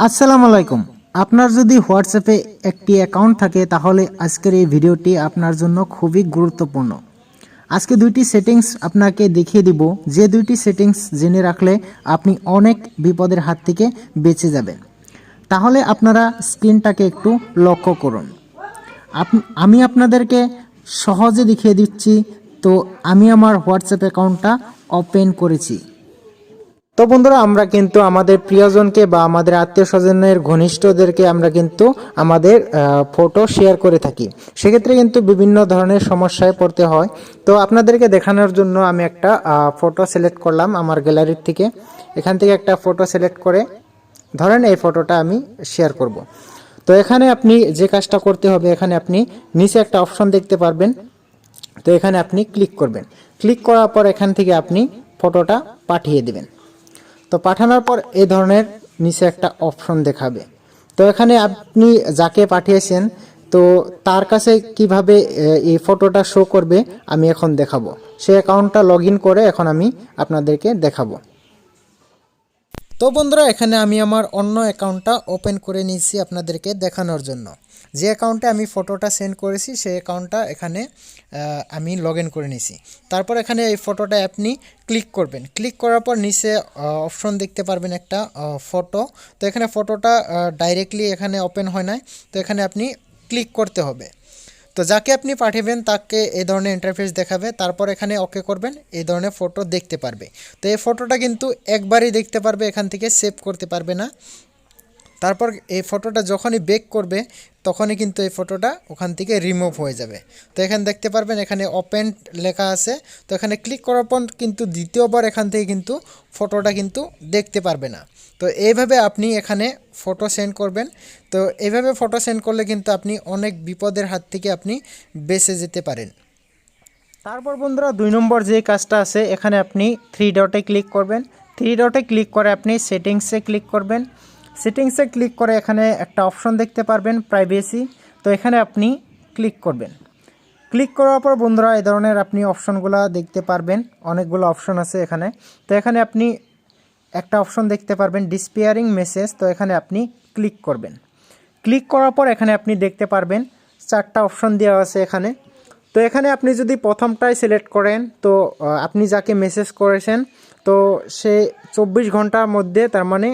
আসসালামু আলাইকুম। আপনার যদি হোয়াটসঅ্যাপে একটি অ্যাকাউন্ট থাকে তাহলে আজকের এই ভিডিওটি আপনার জন্য খুবই গুরুত্বপূর্ণ। আজকে দুইটি সেটিংস আপনাকে দেখিয়ে দিব, যে দুইটি সেটিংস জেনে রাখলে আপনি অনেক বিপদের হাত থেকে বেঁচে যাবেন। তাহলে আপনারা স্ক্রিনটাকে একটু লক্ষ্য করুন। আমি আপনাদেরকে সহজে দেখিয়ে দিচ্ছি। তো আমি আমার হোয়াটসঅ্যাপ অ্যাকাউন্টটা ওপেন করেছি। তো বন্ধুরা, আমরা কিন্তু আমাদের প্রিয়জনকে বা আমাদের আত্মীয় স্বজনের ঘনিষ্ঠদেরকে আমরা কিন্তু আমাদের ফটো শেয়ার করে থাকি। সেক্ষেত্রে কিন্তু বিভিন্ন ধরনের সমস্যায় পড়তে হয়। তো আপনাদেরকে দেখানোর জন্য আমি একটা ফটো সিলেক্ট করলাম আমার গ্যালারির থেকে। এখান থেকে একটা ফটো সিলেক্ট করে ধরেন এই ফটোটা আমি শেয়ার করব। তো এখানে আপনি যে কাজটা করতে হবে, এখানে আপনি নিচে একটা অপশন দেখতে পারবেন। তো এখানে আপনি ক্লিক করবেন। ক্লিক করার পর এখান থেকে আপনি ফটোটা পাঠিয়ে দেবেন। তো পাঠানোর পর এই ধরনের নিচে একটা অপশন দেখাবে। তো এখানে আপনি যাকে পাঠিয়েছেন তো তার কাছে কিভাবে এই ফটোটা শো করবে আমি এখন দেখাবো। সেই অ্যাকাউন্টটা লগ ইন করে এখন আমি আপনাদেরকে দেখাবো। তো বন্ধুরা, এখানে আমি আমার অন্য অ্যাকাউন্টটা ওপেন করে নিয়েছি আপনাদেরকে দেখানোর জন্য। যে অ্যাকাউন্টে আমি ফটোটা সেন্ড করেছি সেই অ্যাকাউন্টটা এখানে আমি লগ ইন করে নিয়েছি। তারপর এখানে এই ফটোটা আপনি ক্লিক করবেন। ক্লিক করার পর নিচে অপশন দেখতে পারবেন একটা ফটো। তো এখানে ফটোটা ডাইরেক্টলি এখানে ওপেন হয় না, তো এখানে আপনি ক্লিক করতে হবে। তো যাকে আপনি পাঠাবেন তাকে এই ধরনের ইন্টারফেস দেখাবে। তারপর এখানে ওকে করবেন, এই ধরনের ফটো দেখতে পারবে। তো এই ফটোটা কিন্তু একবারই দেখতে পারবে, এখান থেকে সেভ করতে পারবে না। তারপর এই ফটোটা যখনই বেক করবে তখনই কিন্তু এই ফটোটা ওখান থেকে রিমুভ হয়ে যাবে। তো এখানে দেখতে পারবেন এখানে ওপেন লেখা আছে। তো এখানে ক্লিক করার পর কিন্তু দ্বিতীয়বার এখান থেকে কিন্তু ফটোটা কিন্তু দেখতে পারবে না। তো এইভাবে আপনি এখানে ফটো সেন্ড করবেন। তো এইভাবে ফটো সেন্ড করলে কিন্তু আপনি অনেক বিপদের হাত থেকে আপনি বেঁচে যেতে পারেন। তারপর বন্ধুরা, 2 নম্বর যে কাজটা আছে, এখানে আপনি 3 ডটে ক্লিক করবেন। 3 ডটে ক্লিক করে আপনি সেটিংসে ক্লিক করবেন। সেটিংসে ক্লিক করে এখানে একটা অপশন দেখতে পারবেন প্রাইভেসি। তো এখানে আপনি ক্লিক করবেন। ক্লিক করার পর বন্ধুরা এই ধরনের আপনি অপশনগুলো দেখতে পারবেন। অনেকগুলো অপশন আছে এখানে। তো এখানে আপনি একটা অপশন দেখতে পারবেন ডিসপিয়ারিং মেসেজ। তো এখানে আপনি ক্লিক করবেন। ক্লিক করার পর এখানে আপনি দেখতে পারবেন 4টা অপশন দেওয়া আছে এখানে। তো এখানে আপনি যদি প্রথমটাই সিলেক্ট করেন তো আপনি যাকে মেসেজ করেছেন তো সে 24 ঘন্টার মধ্যে তার মানে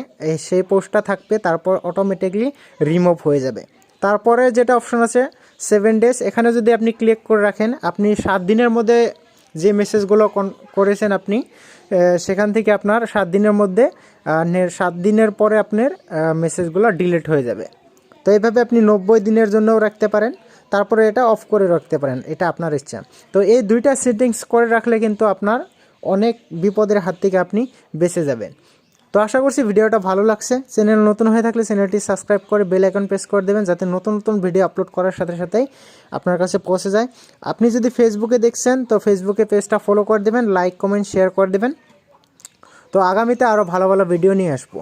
সেই পোস্টটা থাকবে, তারপর অটোমেটিকলি রিমুভ হয়ে যাবে। তারপরে যেটা অপশন আছে 7 ডেজ, এখানে যদি আপনি ক্লিক করে রাখেন আপনি 7 দিনের মধ্যে যে মেসেজগুলো করেছেন আপনি সেখান থেকে আপনার 7 দিনের মধ্যে 7 দিনের পরে আপনার মেসেজগুলো ডিলিট হয়ে যাবে। তো এইভাবে আপনি 90 দিনের জন্যও রাখতে পারেন, তারপরে এটা অফ করে রাখতে পারেন, এটা আপনার ইচ্ছা। তো এই দুইটা সেটিংস করে রাখলে কিন্তু আপনার অনেক বিপদের হাত থেকে আপনি বেঁচে যাবেন। তো আশা করছি ভিডিওটা ভালো লাগছে। চ্যানেল নতুন হয়ে থাকলে চ্যানেলটি সাবস্ক্রাইব করে বেল আইকন প্রেস করে দেবেন, যাতে নতুন নতুন ভিডিও আপলোড করার সাথে সাথেই আপনার কাছে পৌঁছে যায়। আপনি যদি ফেসবুকে দেখছেন তো ফেসবুকে পেজটা ফলো করে দেবেন, লাইক কমেন্ট শেয়ার করে দেবেন। তো আগামীতে আরও ভালো ভালো ভিডিও নিয়ে আসবো।